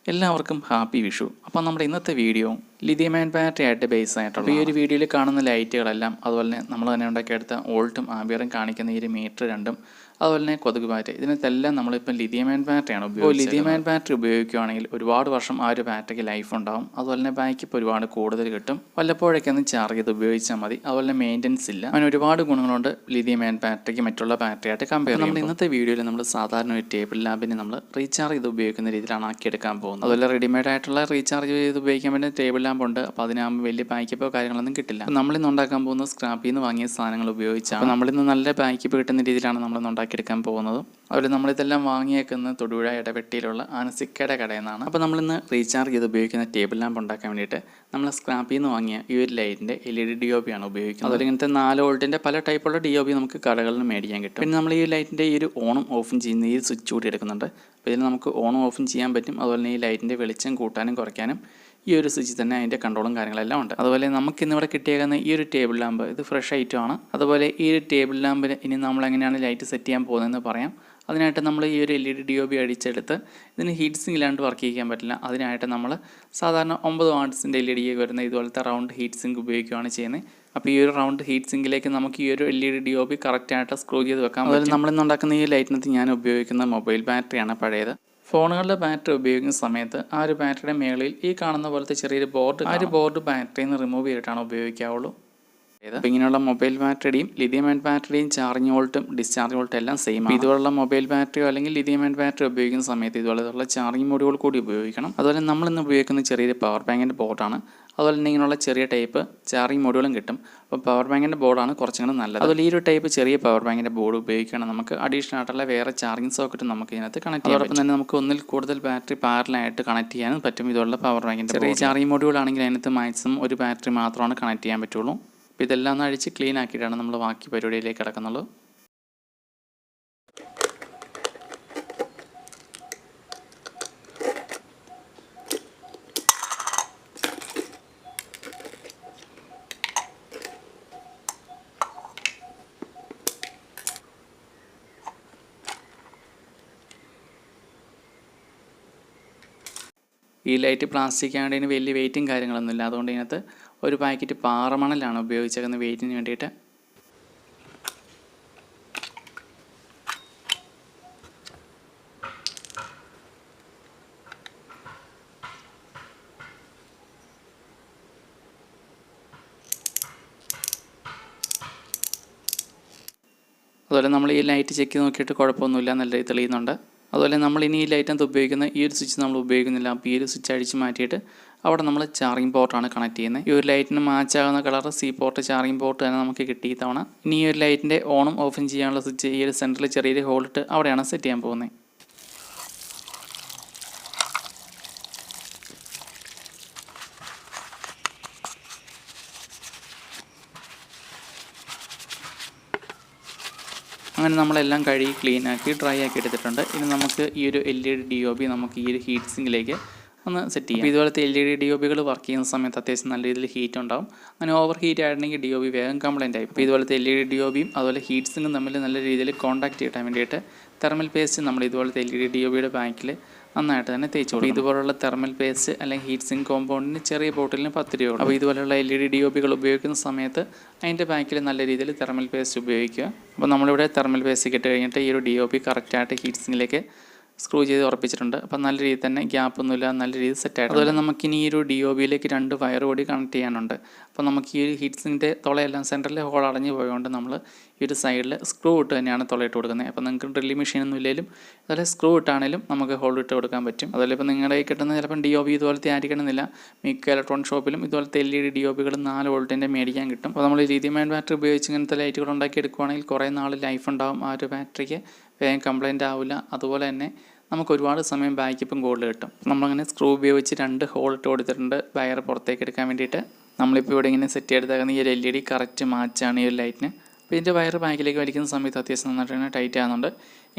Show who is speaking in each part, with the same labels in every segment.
Speaker 1: എല്ലാവർക്കും ഹാപ്പി വിഷു. അപ്പോൾ നമ്മുടെ ഇന്നത്തെ വീഡിയോ ലിഥിയം അയൺ ബാറ്ററി ആയിട്ട് ബേസ് ആയിട്ടുള്ള ഈ ഒരു വീഡിയോയിൽ കാണുന്ന ലൈറ്റുകളെല്ലാം അതുപോലെ തന്നെ നമ്മൾ തന്നെ ഉണ്ടാക്കിയെടുത്ത വോൾട്ടും ആംബിയറും കാണിക്കുന്ന ഈ ഒരു മീറ്റർ രണ്ടും അതുപോലെ തന്നെ കൊതുക് ബാറ്ററി ഇതിനകത്തെല്ലാം നമ്മളിപ്പോൾ ലിഥിയം അയൺ ബാറ്ററിയാണ് ഉപയോഗിക്കുന്നത്. ലിഥിയം അയൺ ബാറ്ററി ഉപയോഗിക്കുകയാണെങ്കിൽ ഒരുപാട് വർഷം ആ ഒരു ബാറ്ററിക്ക് ലൈഫ് ഉണ്ടാവും. അതുപോലെ തന്നെ ബാക്കപ്പ് ഒരുപാട് കൂടുതൽ കിട്ടും. വല്ലപ്പോഴൊക്കെ ഒന്ന് ചാർജ് ചെയ്ത് ഉപയോഗിച്ചാൽ മതി. അതുപോലെ തന്നെ മെയിൻ്റനൻസ് ഇല്ല. അങ്ങനെ ഒരുപാട് ഗുണങ്ങളുണ്ട് ലിഥിയം അയൺ ബാറ്ററിക്ക് മറ്റുള്ള ബാറ്ററിയായിട്ട് കമ്പയർ ചെയ്യുമ്പോൾ. നമ്മൾ ഇന്നത്തെ വീഡിയോയിൽ നമ്മൾ സാധാരണ ഒരു ടേബിൾ ലാമ്പിനെ നമ്മൾ റീചാർജ് ചെയ്ത് ഉപയോഗിക്കുന്ന രീതിയിലാണ് ആക്കിയെടുക്കാൻ പോകുന്നത്. അതുപോലെ റെഡിമെയ്ഡ് ആയിട്ടുള്ള റീചാർജ് ചെയ്ത് ഉപയോഗിക്കാൻ പറ്റുന്ന ടേബിൾ ലാമ്പ് ഉണ്ട്. അപ്പോൾ അതിനാകുമ്പോൾ വലിയ ബാക്കപ്പോ കാര്യങ്ങളൊന്നും കിട്ടില്ല. നമ്മളിന്ന് ഉണ്ടാക്കാൻ പോകുന്ന സ്ക്രാപ്പിൽ നിന്ന് വാങ്ങിയ സാധനങ്ങൾ ഉപയോഗിച്ചാണ്. അപ്പോൾ നമ്മളിന്ന് നല്ല ബാക്കപ്പ് കിട്ടുന്ന രീതിയിലാണ് നമ്മളിന്ന് ഉണ്ടാക്കിയെടുക്കാൻ പോകുന്നത്. അതുപോലെ നമ്മളിതെല്ലാം വാങ്ങിയേക്കുന്നത് തൊടുപുഴ ഇടവെട്ടിയിലുള്ള ആനസിക്കയുടെ കടയിൽ നിന്നാണ്. അപ്പോൾ നമ്മളിന്ന് റീചാർജ് ചെയ്ത് ഉപയോഗിക്കുന്ന ടേബിൾ ലാമ്പ് ഉണ്ടാക്കാൻ വേണ്ടിയിട്ട് നമ്മൾ സ്ക്രാപ്പിൽ നിന്ന് വാങ്ങിയ ഈ ഒരു ലൈറ്റിൻ്റെ LED DOB ആണ് ഉപയോഗിക്കുന്നത്. അതുപോലെ ഇങ്ങനത്തെ 4 വോൾട്ടിൻ്റെ പല ടൈപ്പുള്ള DOB നമുക്ക് കടകളിൽ നിന്ന് മേടിക്കാൻ കിട്ടും. പിന്നെ നമ്മൾ ഈ ലൈറ്റിൻ്റെ ഈ ഒരു ഓണും ഓഫും ചെയ്യുന്ന ഈ സ്വിച്ച് കൂടി എടുക്കുന്നുണ്ട്. അപ്പോൾ ഇതിൽ നമുക്ക് ഓണും ഓഫും ചെയ്യാൻ പറ്റും. അതുപോലെ തന്നെ ഈ ലൈറ്റിൻ്റെ വെളിച്ചം കൂട്ടാനും കുറയ്ക്കാനും ഈ ഒരു സ്വിച്ചിൽ തന്നെ അതിൻ്റെ കൺട്രോളും കാര്യങ്ങളെല്ലാം ഉണ്ട്. അതുപോലെ നമുക്കിന്നിവിടെ കിട്ടിയേക്കുന്ന ഈ ഒരു ടേബിൾ ലാമ്പ് ഇത് ഫ്രഷ് ഐറ്റമാണ്. അതുപോലെ ഈ ഒരു ടേബിൾ ലാമ്പിന് ഇനി നമ്മൾ എങ്ങനെയാണ് ലൈറ്റ് സെറ്റ് ചെയ്യാൻ പോകുന്നതെന്ന് പറയാം. അതിനായിട്ട് നമ്മൾ ഈ ഒരു LED DOB അടിച്ചെടുത്ത് ഇതിന് ഹീറ്റ് സിങ്ക് ഇല്ലാണ്ട് വർക്ക് ചെയ്യാൻ പറ്റില്ല. അതിനായിട്ട് നമ്മൾ സാധാരണ 9 വാട്ട്സിൻ്റെ LED വരുന്ന ഇതുപോലത്തെ റൗണ്ട് ഹീറ്റ് സിങ്ക് ഉപയോഗിക്കുകയാണ് ചെയ്യുന്നത്. അപ്പോൾ ഈ ഒരു റൗണ്ട് ഹീറ്റ് സിങ്കിലേക്ക് നമുക്ക് ഈ ഒരു LED DOB കറക്റ്റായിട്ട് സ്ക്രൂ ചെയ്ത് വെക്കാം. അതുപോലെ നമ്മളിന്ന് ഉണ്ടാക്കുന്ന ഈ ലൈറ്റിനകത്ത് ഞാൻ ഉപയോഗിക്കുന്ന മൊബൈൽ ബാറ്ററിയാണ് പഴയത്. ഫോണുകളുടെ ബാറ്ററി ഉപയോഗിക്കുന്ന സമയത്ത് ആ ഒരു ബാറ്ററിയുടെ മേളിൽ ഈ കാണുന്ന പോലത്തെ ചെറിയൊരു ബോർഡ് ആ ഒരു ബോർഡ് ബാറ്ററിയിൽ നിന്ന് റിമൂവ് ചെയ്തിട്ടാണ് ഉപയോഗിക്കാവുള്ളൂ. അപ്പോൾ ഇങ്ങനെയുള്ള മൊബൈൽ ബാറ്ററിയുടെയും ലിഥിയം അയൺ ബാറ്ററിയും ചാർജിങ് വോൾട്ടും ഡിസ്ചാർജ് വോൾട്ടും എല്ലാം സെയിം ആണ്. ഇതുപോലുള്ള മൊബൈൽ ബാറ്ററിയോ അല്ലെങ്കിൽ ലിഥിയം അയൺ ബാറ്ററി ഉപയോഗിക്കുന്ന സമയത്ത് ഇതുപോലെയുള്ള ചാർജിങ് മോഡുകൾ കൂടി ഉപയോഗിക്കണം. അതുപോലെ നമ്മളിന്ന് ഉപയോഗിക്കുന്ന ചെറിയൊരു പവർ ബാങ്കിൻ്റെ ബോർഡാണ്. അതുപോലെ തന്നെ ഇങ്ങനെയുള്ള ചെറിയ ടൈപ്പ് ചാർജിങ് മോഡുകളും കിട്ടും. അപ്പോൾ പവർ ബാങ്കിൻ്റെ ബോർഡാണ് കുറച്ചും കൂടി നല്ലത്. അതുപോലെ ഈ ഒരു ടൈപ്പ് ചെറിയ പവർ ബാങ്കിൻ്റെ ബോർഡ് ഉപയോഗിക്കണം. നമുക്ക് അഡീഷണൽ ആയിട്ടുള്ള വേറെ ചാർജിങ് സോക്കറ്റ് നമുക്ക് ഇതിനകത്ത് കണക്ട് ചെയ്യാം. അതോടൊപ്പം തന്നെ നമുക്ക് ഒന്നിൽ കൂടുതൽ ബാറ്ററി പാരലായിട്ട് കണക്ട് ചെയ്യാനും പറ്റും. ഇതുള്ള പവർ ബാങ്കിൻ്റെ ചെറിയ ചാർജിങ് മോഡുകളാണെങ്കിൽ അതിനകത്ത് മാക്സിമം ഒരു ബാറ്ററി മാത്രമാണ് കണക്ട് ചെയ്യാൻ പറ്റുള്ളൂ. അപ്പോൾ ഇതെല്ലാം ഒന്ന് അഴിച്ച് ക്ലീൻ ആക്കിയിട്ടാണ് നമ്മൾ ബാക്കി പരിപാടിയിലേക്ക് കിടക്കുന്നുള്ളൂ. ഈ ലൈറ്റ് പ്ലാസ്റ്റിക് ആയതുകൊണ്ട് ഇതിന് വലിയ വെയിറ്റും കാര്യങ്ങളൊന്നുമില്ല. അതുകൊണ്ട് ഇതിനകത്ത് ഒരു പാക്കറ്റ് പാറമണലാണ് ഉപയോഗിച്ചേക്കുന്നത് വെയിറ്റിന് വേണ്ടിയിട്ട്. അതുപോലെ നമ്മൾ ഈ ലൈറ്റ് ചെക്ക് ചെയ്ത് നോക്കിയിട്ട് കുഴപ്പമൊന്നുമില്ല, നല്ല രീതിയിൽ തെളിയുന്നുണ്ട്. അതുപോലെ നമ്മൾ ഇനി ഈ ലൈറ്റിനകത്ത് ഉപയോഗിക്കുന്ന ഈ ഒരു സ്വിച്ച് നമ്മൾ ഉപയോഗിക്കുന്നില്ല. അപ്പോൾ ഈ ഒരു സ്വിച്ച് അടിച്ച് മാറ്റിയിട്ട് അവിടെ നമ്മൾ ചാർജിങ് പോർട്ടാണ് കണക്ട് ചെയ്യുന്നത്. ഈ ഒരു ലൈറ്റിന് മാച്ച് ആകുന്ന colour C port charging port തന്നെ നമുക്ക് കിട്ടി തവണ. ഇനി ഈ ഒരു ലൈറ്റിൻ്റെ ഓണും ഓഫും ചെയ്യാനുള്ള സ്വിച്ച് ഈ ഒരു സെൻറ്ററിൽ ചെറിയൊരു ഹോളിട്ട് അവിടെയാണ് സെറ്റ് ചെയ്യാൻ പോകുന്നത്. അങ്ങനെ നമ്മളെല്ലാം കഴുകി ക്ലീനാക്കി ഡ്രൈ ആക്കി എടുത്തിട്ടുണ്ട്. ഇനി നമുക്ക് ഈ ഒരു LED DOB നമുക്ക് ഈ ഒരു ഹീറ്റ് സിങ്കിലേക്ക് ഒന്ന് സെറ്റ് ചെയ്യാം. ഇതുപോലത്തെ LED DOBകൾ വർക്ക് ചെയ്യുന്ന സമയത്ത് അത്യാവശ്യം നല്ല രീതിയിൽ ഹീറ്റ് ഉണ്ടാവും. അങ്ങനെ ഓവർ ഹീറ്റ് ആയിട്ടുണ്ടെങ്കിൽ DOB വേഗം കംപ്ലൈൻ്റ് ആയി. ഇപ്പോൾ ഇതുപോലത്തെ LED DOBയും അതുപോലെ ഹീറ്റ് സിങ്കും തമ്മിൽ നല്ല രീതിയിൽ കോൺടാക്ട് ചെയ്യാൻ വേണ്ടിയിട്ട് തെർമൽ പേസ്റ്റ് നമ്മൾ ഇതുപോലത്തെ LED DOBയുടെ ബാക്കിൽ നന്നായിട്ട് തന്നെ തേച്ച് കൊടുക്കും. ഇതുപോലുള്ള തെർമൽ പേസ്റ്റ് അല്ലെങ്കിൽ ഹീറ്റ് സിങ്ക് കോമ്പൗണ്ടിന് ചെറിയ ബോട്ടിലിന് 10 രൂപ. അപ്പോൾ ഇതുപോലെയുള്ള LED DOBകൾ ഉപയോഗിക്കുന്ന സമയത്ത് അതിൻ്റെ ബാക്കിൽ നല്ല രീതിയിൽ തെർമൽ പേസ്റ്റ് ഉപയോഗിക്കുക. അപ്പോൾ നമ്മളിവിടെ തെർമൽ പേസ്റ്റ് ഇട്ട് കഴിഞ്ഞിട്ട് ഈ ഒരു DOB കറക്റ്റായിട്ട് ഹീറ്റ് സിങ്കിലേക്ക് സ്ക്രൂ ചെയ്ത് ഉറപ്പിച്ചിട്ടുണ്ട്. അപ്പോൾ നല്ല രീതിയിൽ തന്നെ ഗ്യാപ്പൊന്നുമില്ല, നല്ല രീതിയിൽ സെറ്റായിട്ട്. അതുപോലെ നമുക്കിനി ഈ ഒരു DOBയിലേക്ക് 2 വയർ കൂടി കണക്ട് ചെയ്യാനുണ്ട്. അപ്പോൾ നമുക്ക് ഈ ഒരു ഹീറ്റ് സിങ്കിൻ്റെ തുളയെല്ലാം സെൻറ്ററിലെ ഹോൾ അടഞ്ഞു പോയതുകൊണ്ട് നമ്മൾ ഈ ഒരു സൈഡിൽ സ്ക്രൂ ഇട്ട് തന്നെയാണ് തുളയിട്ട് കൊടുക്കുന്നത്. അപ്പോൾ നിങ്ങൾക്ക് ഡ്രില്ലിംഗ് മെഷീനൊന്നും ഇല്ലെങ്കിലും അതുപോലെ സ്ക്രൂ ഇട്ടാണെങ്കിലും നമുക്ക് ഹോൾ ഇട്ട് കൊടുക്കാൻ പറ്റും. അതുപോലെ ഇപ്പോൾ നിങ്ങളുടെ കയ്യിൽ കിട്ടുന്ന ചിലപ്പം DOB ഇതുപോലത്തെ ആയിരിക്കണമെന്നില്ല. മിക്ക ഇലക്ട്രോണിക് ഷോപ്പിലും ഇതുപോലത്തെ LED DOBകൾ 4 വോൾട്ടിൻ്റെ മേടിക്കാൻ കിട്ടും. അപ്പോൾ നമ്മൾ ലിഥിയം അയൺ ബാറ്ററി ഉപയോഗിച്ച് ഇങ്ങനത്തെ ലൈറ്റുകൾ ഉണ്ടാക്കി എടുക്കുകയാണെങ്കിൽ കുറേ നാൾ ലൈഫ് ഉണ്ടാകും. ആ ഒരു ബാറ്ററിക്ക് വേഗം കംപ്ലൈൻ്റ് ആവില്ല. അതുപോലെ തന്നെ നമുക്ക് ഒരുപാട് സമയം ബാക്കപ്പും കൂടുതൽ കിട്ടും. നമ്മളങ്ങനെ സ്ക്രൂ ഉപയോഗിച്ച് 2 ഹോൾ ഇട്ട് കൊടുത്തിട്ടുണ്ട് വയർ പുറത്തേക്ക് എടുക്കാൻ വേണ്ടിയിട്ട്. നമ്മളിപ്പോൾ ഇവിടെ ഇങ്ങനെ സെറ്റ് ചെയ്തെടുത്താൽ ഈ ഒരു LED കറക്റ്റ് മാച്ചാണ് ഈ ഒരു ലൈറ്റിന്. അപ്പോൾ ഇതിൻ്റെ വയർ ബാക്കിലേക്ക് വലിക്കുന്ന സമയത്ത് അത്യാവശ്യം നന്നായിട്ട് തന്നെ ടൈറ്റ് ആകുന്നുണ്ട്.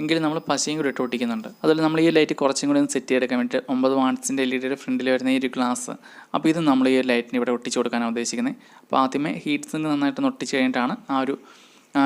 Speaker 1: എങ്കിലും നമ്മൾ പശയും കൂടി ഇട്ട് ഒട്ടിക്കുന്നുണ്ട്. അതുപോലെ നമ്മൾ ഈ ലൈറ്റ് കുറച്ചും കൂടി ഒന്ന് സെറ്റ് ചെയ്തെടുക്കാൻ വേണ്ടിയിട്ട് 9 വാട്ട്സിൻ്റെ LED ഫ്രണ്ടിൽ വരുന്ന ഈ ഒരു ഗ്ലാസ്, അപ്പോൾ ഇത് നമ്മൾ ഈ ലൈറ്റിന് ഇവിടെ ഒട്ടിച്ച് കൊടുക്കാനാണ് ഉദ്ദേശിക്കുന്നത്. അപ്പോൾ ആദ്യമേ ഹീറ്റ് സിങ്ക് നന്നായിട്ട് ഒട്ടിച്ച് കഴിഞ്ഞിട്ടാണ് ആ ഒരു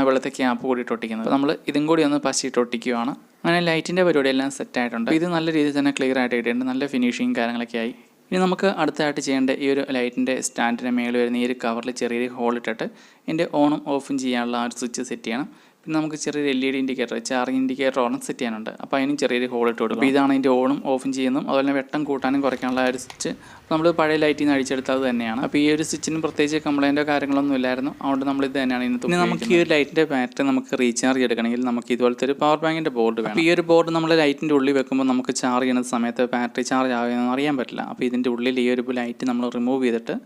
Speaker 1: വെള്ളത്തെ ക്യാപ്പ് കൂടി ഇട്ട് ഒട്ടിക്കുന്നത്. അപ്പോൾ നമ്മൾ ഇതും കൂടി ഒന്ന് പശയിട്ട് ഒട്ടിക്കുകയാണ്. അങ്ങനെ ലൈറ്റിൻ്റെ പരിപാടിയെല്ലാം സെറ്റായിട്ടുണ്ട്. ഇത് നല്ല രീതിയിൽ തന്നെ ക്ലിയർ ആയിട്ട് കിട്ടിയിട്ടുണ്ട്. നല്ല ഫിനിഷിങ് കാര്യങ്ങളൊക്കെ ആയി. ഇനി നമുക്ക് അടുത്തായിട്ട് ചെയ്യേണ്ട ഈ ഒരു ലൈറ്റിൻ്റെ സ്റ്റാൻഡിൻ്റെ മേളിൽ വരുന്ന ഈ ഒരു കവറിൽ ചെറിയൊരു ഹോൾ ഇട്ടിട്ട് ഇതിൻ്റെ ഓണും ഓഫും ചെയ്യാനുള്ള ആ ഒരു സ്വിച്ച് സെറ്റ് ചെയ്യണം. പിന്നെ നമുക്ക് ചെറിയൊരു LED indicator, charging indicator Onam set ചെയ്യാനുണ്ട്. അപ്പോൾ അതിനും ചെറിയൊരു ഹോൾ ഇട്ട് കൊടുക്കും. അപ്പോൾ ഇതാണ് ഇതിൻ്റെ ഓണും ഓഫും ചെയ്യുന്നതും അതുപോലെ തന്നെ വെട്ടം കൂട്ടാനും കുറയ്ക്കാനുള്ള ഒരു സ്വിച്ച്. നമ്മൾ പഴയ ലൈറ്റിൽ നിന്ന് അടിച്ചെടുത്തത് തന്നെയാണ്. അപ്പോൾ ഈ ഒരു സ്വിച്ചിന് പ്രത്യേകിച്ച് കംപ്ലൈൻറ്റോ കാര്യങ്ങളൊന്നും ഇല്ലായിരുന്നു. അതുകൊണ്ട് നമ്മളിത് തന്നെയാണ് ഇന്ന് നമുക്ക് ഈ ഒരു ലൈറ്റിൻ്റെ ബാറ്ററി നമുക്ക് റീചാർജ് എടുക്കണമെങ്കിൽ നമുക്ക് ഇതുപോലത്തെ ഒരു പവർ ബാങ്കിൻ്റെ ബോർഡ് വേണം. അപ്പോൾ ഈ ഒരു ബോർഡ് നമ്മൾ ലൈറ്റിൻ്റെ ഉള്ളിൽ വെക്കുമ്പോൾ നമുക്ക് ചാർജ് ചെയ്യുന്ന സമയത്ത് ബാറ്ററി ചാർജ് ആകുമെന്ന് അറിയാൻ പറ്റില്ല. അപ്പോൾ ഇതിൻ്റെ ഉള്ളിൽ ഈ ഒരു ലൈറ്റ് നമ്മൾ റിമൂവ് ചെയ്തിട്ട്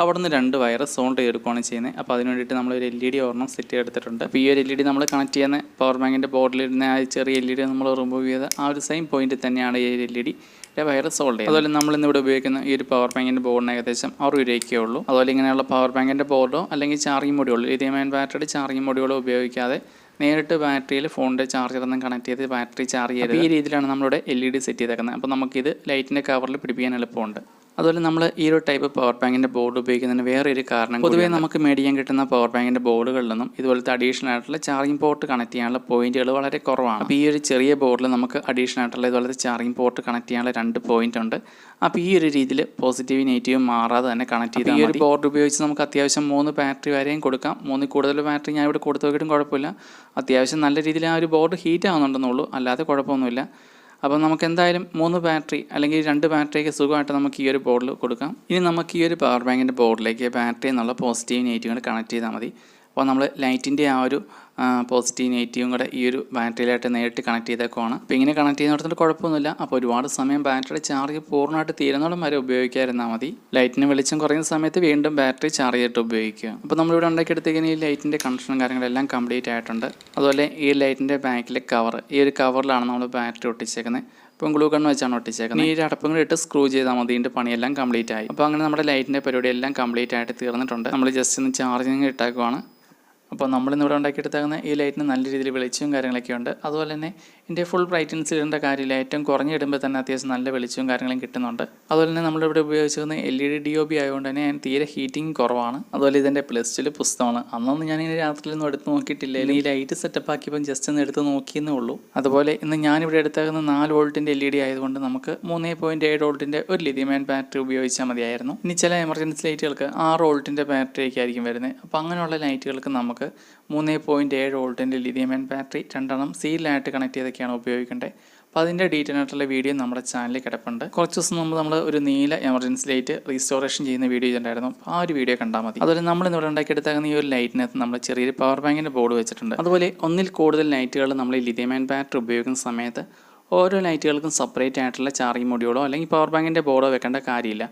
Speaker 1: അവിടെ നിന്ന് 2 വയർ സോൾഡ് ചെയ്തെടുക്കുകയാണ് ചെയ്യുന്നത്. അപ്പോൾ അതിന് വേണ്ടിയിട്ട് നമ്മളൊരു LED ഒരെണ്ണം സെറ്റ് ചെയ്തെടുത്തിട്ടുണ്ട്. അപ്പോൾ ഈ ഒരു LED നമ്മൾ കണക്ട് ചെയ്യുന്ന പവർ ബാങ്കിൻ്റെ ബോർഡിലിരുന്ന ആ ചെറിയ LED നമ്മൾ റിമൂവ് ചെയ്ത് ആ ഒരു സെയിം പോയിന്റിൽ തന്നെയാണ് ഈ LED വയർ സോൾഡ് ചെയ്യുന്നത്. അതുപോലെ നമ്മളിന്നിവിടെ ഉപയോഗിക്കുന്ന ഈ ഒരു പവർ ബാങ്കിൻ്റെ ബോർഡിന് ഏകദേശം 60 രൂപയ്ക്കേ ഉള്ളൂ. അതുപോലെ ഇങ്ങനെയുള്ള പവർ ബാങ്കിൻ്റെ ബോർഡോ അല്ലെങ്കിൽ ചാർജിങ് മൊഡ്യൂളോ ലിഥിയം അയൺ ബാറ്ററിയുടെ ചാർജിങ് മൊഡ്യൂളോ ഉപയോഗിക്കാതെ നേരിട്ട് ബാറ്ററിയിൽ ഫോണിൻ്റെ ചാർജറൊന്നും കണക്ട് ചെയ്ത് ബാറ്ററി ചാർജ് ചെയ്ത് ഈ രീതിയിലാണ് നമ്മളിവിടെ LED സെറ്റ് ചെയ്തേക്കുന്നത്. അപ്പോൾ നമുക്കിത് ലൈറ്റിൻ്റെ കവറിൽ പിടിപ്പിക്കാൻ എളുപ്പമുണ്ട്. അതുപോലെ നമ്മൾ ഈ ഒരു ടൈപ്പ് പവർ ബാങ്കിൻ്റെ ബോർഡ് ഉപയോഗിക്കുന്നതിന് വേറെ ഒരു കാരണം, പൊതുവേ നമുക്ക് മേടിക്കാൻ കിട്ടുന്ന പവർ ബാങ്കിൻ്റെ ബോർഡുകളിൽ നിന്നും ഇതുപോലത്തെ അഡീഷണൽ ആയിട്ടുള്ള ചാർജിങ് പോർട്ട് കണക്ട് ചെയ്യാനുള്ള പോയിന്റുകൾ വളരെ കുറവാണ്. അപ്പോൾ ഈ ഒരു ചെറിയ ബോർഡിൽ നമുക്ക് അഡീഷണൽ ആയിട്ടുള്ള ഇതുപോലത്തെ ചാർജിങ് പോർട്ട് കണക്ട് ചെയ്യാനുള്ള 2 പോയിന്റ് ഉണ്ട്. അപ്പോൾ ഈ ഒരു രീതിയിൽ പോസിറ്റീവ് നെഗറ്റീവ് മാറാതെ തന്നെ കണക്ട് ചെയ്ത് ഈ ഒരു ബോർഡ് ഉപയോഗിച്ച് നമുക്ക് അത്യാവശ്യം 3 ബാറ്ററി വരെയും കൊടുക്കാം. 3 കൂടുതൽ ബാറ്ററി ഞാൻ ഇവിടെ കൊടുത്തു നോക്കിയിട്ടും കുഴപ്പമില്ല. അത്യാവശ്യം നല്ല രീതിയിൽ ആ ഒരു ബോർഡ് ഹീറ്റ് ആവുന്നുണ്ടെന്നുള്ളൂ, അല്ലാതെ കുഴപ്പമൊന്നുമില്ല. അപ്പോൾ നമുക്ക് എന്തായാലും 3 ബാറ്ററി അല്ലെങ്കിൽ 2 ബാറ്ററിയൊക്കെ സുഖമായിട്ട് നമുക്ക് ഈ ഒരു ബോർഡിൽ കൊടുക്കാം. ഇനി നമുക്ക് ഈ ഒരു പവർ ബാങ്കിൻ്റെ ബോർഡിലേക്ക് ബാറ്ററി എന്നുള്ള പോസിറ്റീവ് നെഗറ്റീവ് കണക്ട് ചെയ്താൽ മതി. അപ്പോൾ നമ്മൾ ലൈറ്റിൻ്റെ ആ ഒരു പോസിറ്റീവ് നെഗറ്റീവും കൂടെ ഈ ഒരു ബാറ്ററിയിലായിട്ട് നേരിട്ട് കണക്ട് ചെയ്തേക്കുവാണ്. അപ്പോൾ ഇങ്ങനെ കണക്ട് ചെയ്യുന്നിടത്തോട്ട് കുഴപ്പമൊന്നുമില്ല. അപ്പോൾ ഒരുപാട് സമയം ബാറ്ററി ചാർജ് പൂർണ്ണമായിട്ട് തീരുന്നോളം വരെ ഉപയോഗിക്കാതിരുന്നാൽ മതി. ലൈറ്റിന് വെളിച്ചം കുറയുന്ന സമയത്ത് വീണ്ടും ബാറ്ററി ചാർജ് ചെയ്തിട്ട് ഉപയോഗിക്കുക. അപ്പോൾ നമ്മളിവിടെ ഉണ്ടാക്കിയെടുത്തേക്കുന്ന ഈ ലൈറ്റിൻ്റെ കണക്ഷനും കാര്യങ്ങളെല്ലാം കംപ്ലീറ്റ് ആയിട്ടുണ്ട്. അതുപോലെ ഈ ലൈറ്റിൻ്റെ ബാക്കിലെ കവർ, ഈ ഒരു കവറിലാണ് നമ്മൾ ബാറ്ററി ഒട്ടിച്ചേക്കുന്നത്. ഇപ്പം ഗ്ലൂ ഗൺ വെച്ചാണ് ഒട്ടിച്ചേക്കുന്നത്. ഈ അടപ്പും കൂടി ഇട്ട് സ്ക്രൂ ചെയ്താൽ മതി. ഇതിൻ്റെ പണിയെല്ലാം കംപ്ലീറ്റ് ആയി. അപ്പോൾ അങ്ങനെ നമ്മുടെ ലൈറ്റിൻ്റെ പരിപാടി എല്ലാം കംപ്ലീറ്റ് ആയിട്ട് തീർന്നിട്ടുണ്ട്. നമ്മൾ ജസ്റ്റ് ഒന്ന് ചാർജിങ് ഇട്ടേക്കുവാണ്. അപ്പോൾ നമ്മളിന്നിവിടെ ഉണ്ടാക്കിയെടുത്തേക്കുന്ന ഈ ലൈറ്റിന് നല്ല രീതിയിൽ വെളിച്ചവും കാര്യങ്ങളൊക്കെ ഉണ്ട്. അതുപോലെ തന്നെ ഇതിൻ്റെ ഫുൾ ബ്രൈറ്റ്നസ് ഇടേണ്ട കാര്യമില്ല. ഏറ്റവും കുറഞ്ഞിടുമ്പോൾ തന്നെ അത്യാവശ്യം നല്ല വെളിച്ചവും കാര്യങ്ങളും കിട്ടുന്നുണ്ട്. അതുപോലെ തന്നെ നമ്മളിവിടെ ഉപയോഗിച്ചിരുന്ന LED DOB ആയതുകൊണ്ട് തന്നെ തീരെ ഹീറ്റിംഗ് കുറവാണ്. അതുപോലെ ഇതിൻ്റെ +2 പുസ്തകമാണ്. അന്നൊന്നും ഞാനിങ്ങനെ രാത്രിയിലൊന്നും എടുത്ത് നോക്കിയിട്ടില്ല. ഈ ലൈറ്റ് സെറ്റപ്പ് ആക്കിയപ്പോൾ ജസ്റ്റ് ഒന്ന് എടുത്ത് നോക്കിയെന്നേ ഉള്ളൂ. അതുപോലെ ഇന്ന് ഞാനിവിടെ എടുത്തേക്കുന്ന 4 വോൾട്ടിൻ്റെ LED ആയതുകൊണ്ട് നമുക്ക് 3.7 വോൾട്ടിൻ്റെ ഒരു ലിഥിയം അയൺ ബാറ്ററി ഉപയോഗിച്ചാൽ മതിയായിരുന്നു. ഇനി ചില എമർജൻസി ലൈറ്റുകൾക്ക് 6 വോൾട്ടിൻ്റെ ബാറ്ററിയൊക്കെ ആയിരിക്കും വരുന്നത്. അപ്പോൾ അങ്ങനെയുള്ള ലൈറ്റുകൾക്ക് നമുക്ക് 3.7 വോൾട്ടിൻ്റെ ലിഥിയം അയൺ ബാറ്ററി 2 സീരിയലായിട്ട് കണക്ട് ചെയ്തൊക്കെയാണ് ഉപയോഗിക്കേണ്ടത്. അപ്പോൾ അതിൻ്റെ ഡീറ്റെയിൽ ആയിട്ടുള്ള വീഡിയോ നമ്മുടെ ചാനലിൽ കിടപ്പുണ്ട്. കുറച്ച് ദിവസം മുമ്പ് നമ്മൾ ഒരു നീല എമർജൻസി ലൈറ്റ് റീസ്റ്റോറേഷൻ ചെയ്യുന്ന വീഡിയോ ചെയ്തിട്ടുണ്ടായിരുന്നു. ആ ഒരു വീഡിയോ കണ്ടാൽ മതി. അതുപോലെ നമ്മൾ ഇന്നിവിടെ ഉണ്ടാക്കിയെടുത്താകുന്ന ഈ ഒരു ലൈറ്റിനകത്ത് നമ്മൾ ചെറിയൊരു പവർ ബാങ്കിൻ്റെ ബോർഡ് വെച്ചിട്ടുണ്ട്. അതുപോലെ ഒന്നിൽ കൂടുതൽ ലൈറ്റുകൾ നമ്മൾ ഈ ലിഥിയം അയൺ ബാറ്ററി ഉപയോഗിക്കുന്ന സമയത്ത് ഓരോ ലൈറ്റുകൾക്കും സെപ്പറേറ്റ് ആയിട്ടുള്ള ചാർജിങ് മൊഡ്യൂളോ അല്ലെങ്കിൽ പവർ ബാങ്കിൻ്റെ ബോർഡോ വെക്കേണ്ട കാര്യമില്ല.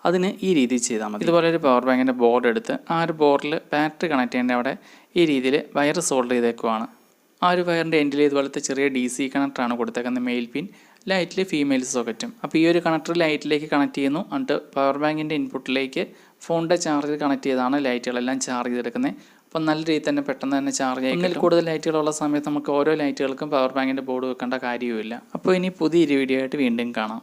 Speaker 1: അതിന് ഈ രീതിയിൽ ചെയ്താൽ മതി. ഇതുപോലെ ഒരു പവർ ബാങ്കിൻ്റെ ബോർഡ് എടുത്ത് ആ ഒരു ബോർഡിൽ ബാറ്ററി കണക്ട് ചെയ്യേണ്ട അവിടെ ഈ രീതിയിൽ വയർ സോൾഡർ ചെയ്തേക്കുവാണ്. ആ ഒരു വയറിൻ്റെ എൻഡിൽ ഇതുപോലത്തെ ചെറിയ DC കണക്ടറാണ് കൊടുത്തേക്കുന്നത്. മെയിൽ പിൻ, ലൈറ്റിൽ ഫീമെയിൽ സോക്കറ്റും. അപ്പോൾ ഈ ഒരു കണക്ടർ ലൈറ്റിലേക്ക് കണക്ട് ചെയ്യുന്നു. എന്നിട്ട് പവർ ബാങ്കിൻ്റെ ഇൻപുട്ടിലേക്ക് ഫോണിൻ്റെ ചാർജർ കണക്ട് ചെയ്താണ് ലൈറ്റുകളെല്ലാം ചാർജ് ചെയ്തെടുക്കുന്നത്. അപ്പോൾ നല്ല രീതിയിൽ തന്നെ പെട്ടെന്ന് തന്നെ ചാർജ് ആയി. ഇതിൽ കൂടുതൽ ലൈറ്റുകളുള്ള സമയത്ത് നമുക്ക് ഓരോ ലൈറ്റുകൾക്കും പവർ ബാങ്കിൻ്റെ ബോർഡ് വെക്കേണ്ട കാര്യവുമില്ല. അപ്പോൾ ഇനി പുതിയൊരു വീഡിയോ ആയിട്ട് വീണ്ടും കാണാം.